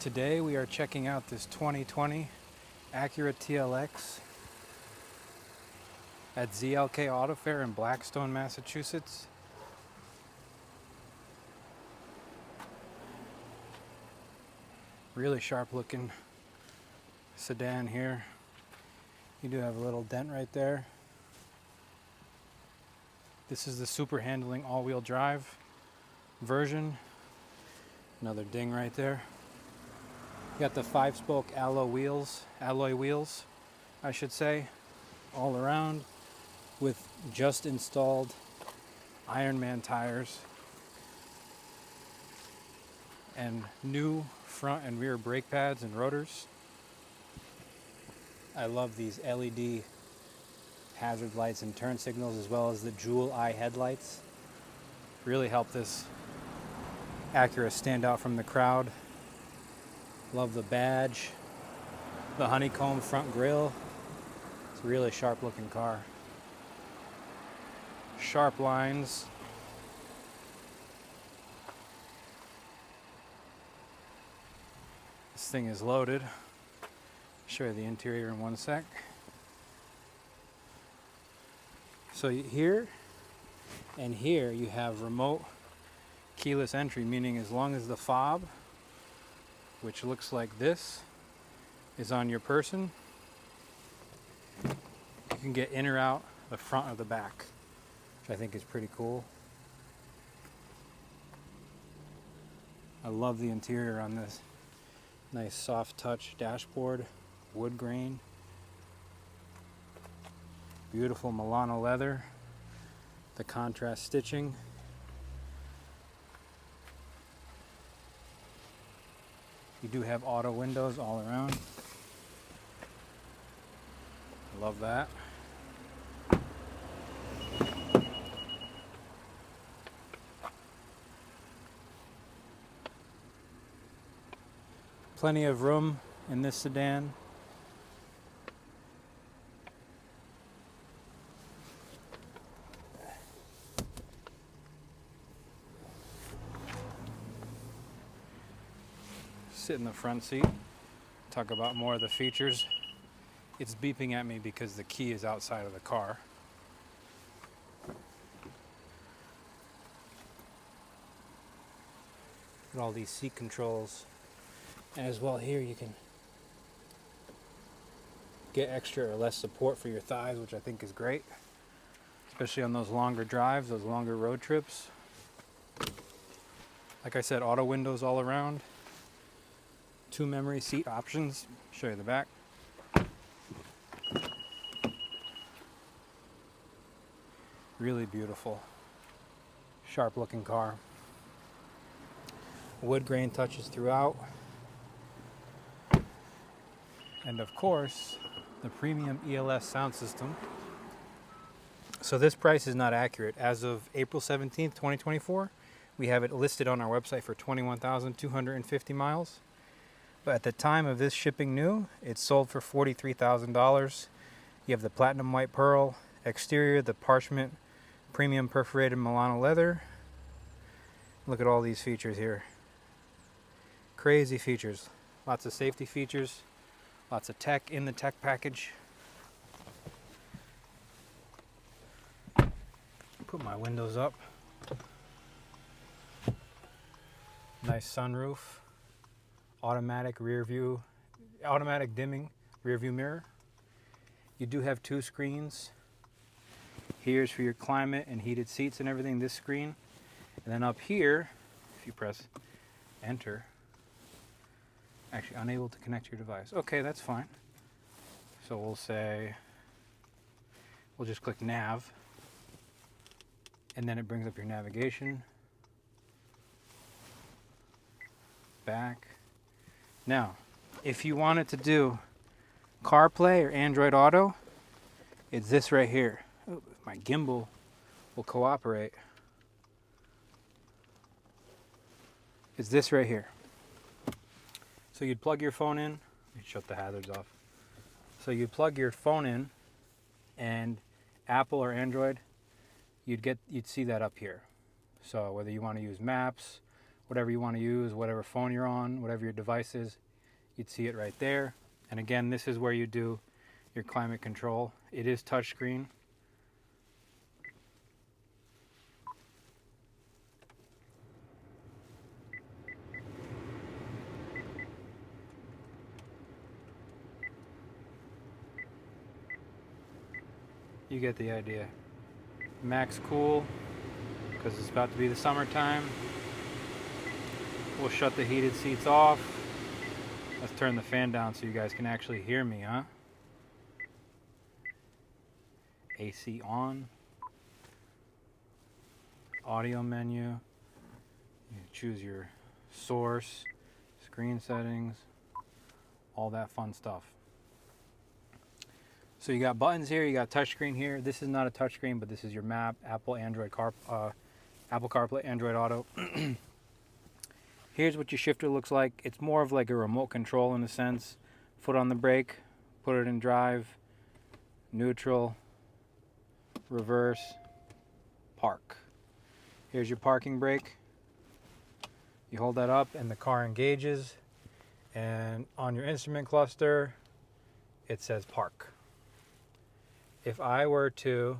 Today we are checking out this 2020 Acura TLX at ZLK Auto Fair in Blackstone, Massachusetts. Really sharp looking sedan here. You do have a little dent right there. This is the super handling all-wheel drive version. Another ding right there. You got the 5-spoke alloy wheels, I should say, all around with just installed Ironman tires and new front and rear brake pads and rotors. I love these LED hazard lights and turn signals, as well as the jewel eye headlights. Really help this Acura stand out from the crowd. Love the badge, the honeycomb front grille. It's a really sharp looking car. Sharp lines. This thing is loaded. Show you the interior in one sec. So here and here you have remote keyless entry, meaning as long as the fob, which looks like this, is on your person, you can get in or out the front or the back, which I think is pretty cool. I love the interior on this. Nice soft touch dashboard, wood grain, beautiful Milano leather, the contrast stitching. You do have auto windows all around. Love that. Plenty of room in this sedan. Sit in the front seat, talk about more of the features. It's beeping at me because the key is outside of the car. Look at all these seat controls. And as well here you can get extra or less support for your thighs, which I think is great, especially on those longer drives, those longer road trips. Like I said, auto windows all around. 2 memory seat options. Show you the back. Really beautiful, sharp looking car. Wood grain touches throughout. And of course, the premium ELS sound system. So this price is not accurate. As of April 17th, 2024, we have it listed on our website for 21,250 miles. But at the time of this shipping new, it's sold for $43,000. You have the platinum white pearl exterior, the parchment premium perforated Milano leather. Look at all these features here. Crazy features. Lots of safety features. Lots of tech in the tech package. Put my windows up. Nice sunroof. Automatic dimming rear view mirror. You do have 2 screens. Here's for your climate and heated seats and everything, this screen. And then up here, if you press enter, actually unable to connect your device. Okay, that's fine. So we'll just click nav, and then it brings up your navigation. Back. Now, if you wanted to do CarPlay or Android Auto, it's this right here. Oh, if my gimbal will cooperate. It's this right here. So you'd plug your phone in. Let me shut the hazards off. So you plug your phone in, and Apple or Android, you'd see that up here. So whether you want to use maps whatever you want to use, whatever phone you're on, whatever your device is, you'd see it right there. And again, this is where you do your climate control. It is touchscreen. You get the idea. Max cool, because it's about to be the summertime. We'll shut the heated seats off. Let's turn the fan down so you guys can actually hear me, huh? AC on. Audio menu. You choose your source, screen settings, all that fun stuff. So you got buttons here, you got touchscreen here. This is not a touchscreen, but this is your map, Apple CarPlay, Android Auto. Here's what your shifter looks like. It's more of like a remote control in a sense. Foot on the brake, put it in drive, neutral, reverse, park. Here's your parking brake. You hold that up and the car engages. And on your instrument cluster, it says park. If I were to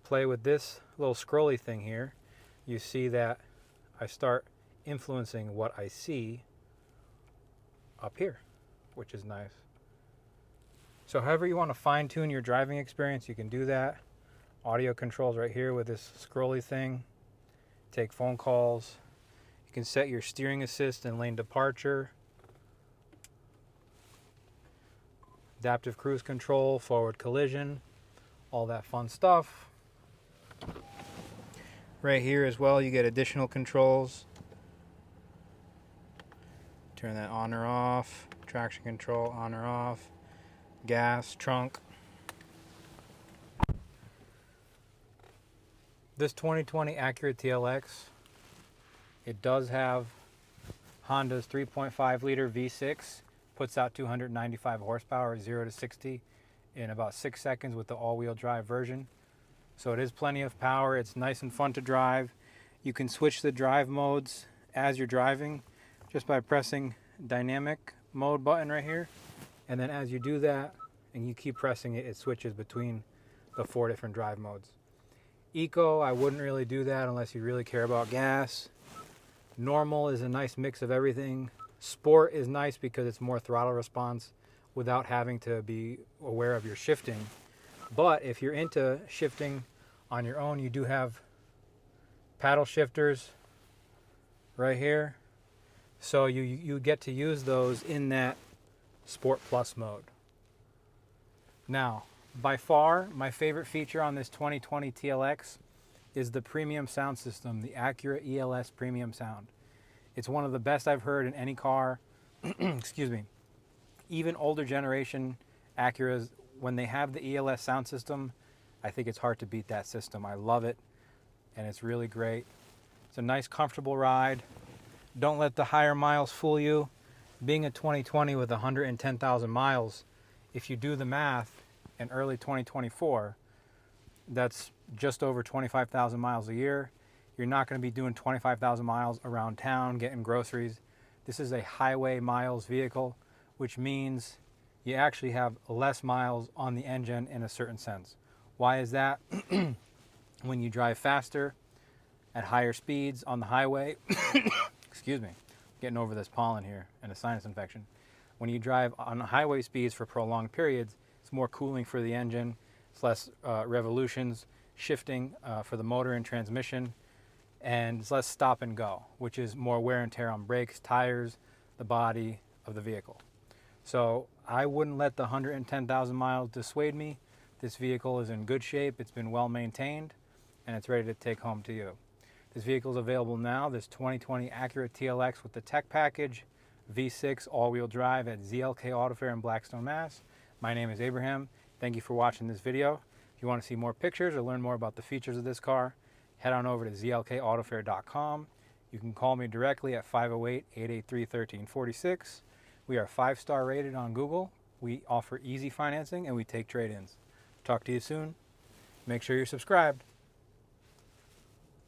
play with this little scrolly thing here, you see that I start influencing what I see up here, which is nice. So however you want to fine tune your driving experience, you can do that. Audio controls right here with this scrolly thing. Take phone calls. You can set your steering assist and lane departure. Adaptive cruise control, forward collision, all that fun stuff. Right here as well, you get additional controls. Turn that on or off. Traction control on or off. Gas, trunk. This 2020 Acura TLX, it does have Honda's 3.5 liter V6. Puts out 295 horsepower, 0 to 60 in about 6 seconds with the all-wheel drive version. So it is plenty of power. It's nice and fun to drive. You can switch the drive modes as you're driving just by pressing dynamic mode button right here. And then as you do that and you keep pressing it, it switches between the 4 different drive modes. Eco, I wouldn't really do that unless you really care about gas. Normal is a nice mix of everything. Sport is nice because it's more throttle response without having to be aware of your shifting. But if you're into shifting on your own, you do have paddle shifters right here. So you get to use those in that Sport Plus mode. Now, by far, my favorite feature on this 2020 TLX is the premium sound system, the Acura ELS Premium Sound. It's one of the best I've heard in any car. Excuse me. Even older generation Acuras, when they have the ELS sound system, I think it's hard to beat that system. I love it, and it's really great. It's a nice, comfortable ride. Don't let the higher miles fool you. Being a 2020 with 110,000 miles, if you do the math, in early 2024, that's just over 25,000 miles a year. You're not going to be doing 25,000 miles around town getting groceries. This is a highway miles vehicle, which means you actually have less miles on the engine in a certain sense. Why is that? When you drive faster at higher speeds on the highway, excuse me, getting over this pollen here and a sinus infection. When you drive on highway speeds for prolonged periods, it's more cooling for the engine, it's less revolutions, shifting for the motor and transmission, and it's less stop and go, which is more wear and tear on brakes, tires, the body of the vehicle. So I wouldn't let the 110,000 miles dissuade me. This vehicle is in good shape, it's been well maintained, and it's ready to take home to you. This vehicle is available now, this 2020 Acura TLX with the tech package, V6 all-wheel drive at ZLK Auto Fair in Blackstone, Mass. My name is Abraham. Thank you for watching this video. If you want to see more pictures or learn more about the features of this car, head on over to zlkautofair.com. You can call me directly at 508-883-1346. We are 5-star rated on Google. We offer easy financing and we take trade-ins. Talk to you soon. Make sure you're subscribed.